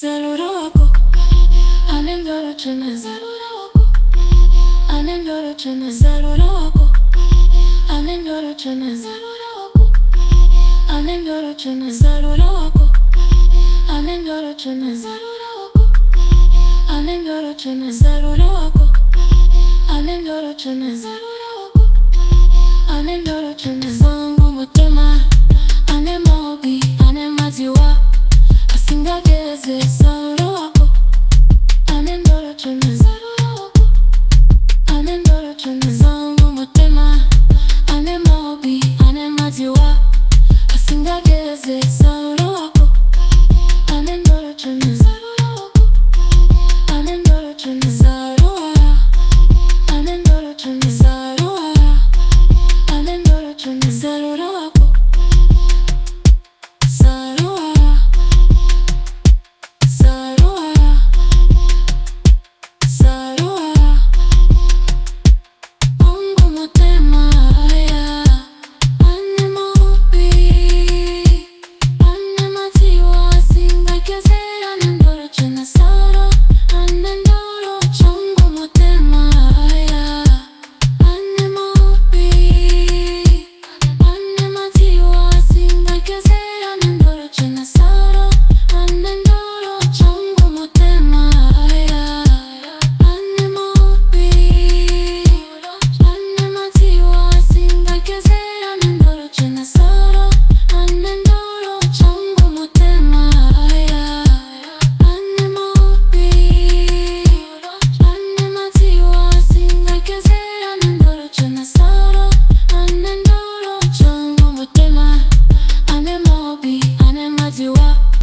Zaruroko anemdorochana zaruroko anemdorochana zaruroko anemdorochana zaruroko anemdorochana zaruroko anemdorochana zaruroko anemdorochana zaruroko anemdorochana zaruroko anemdorochana zangu mutema anemobi anemaziwa asingageze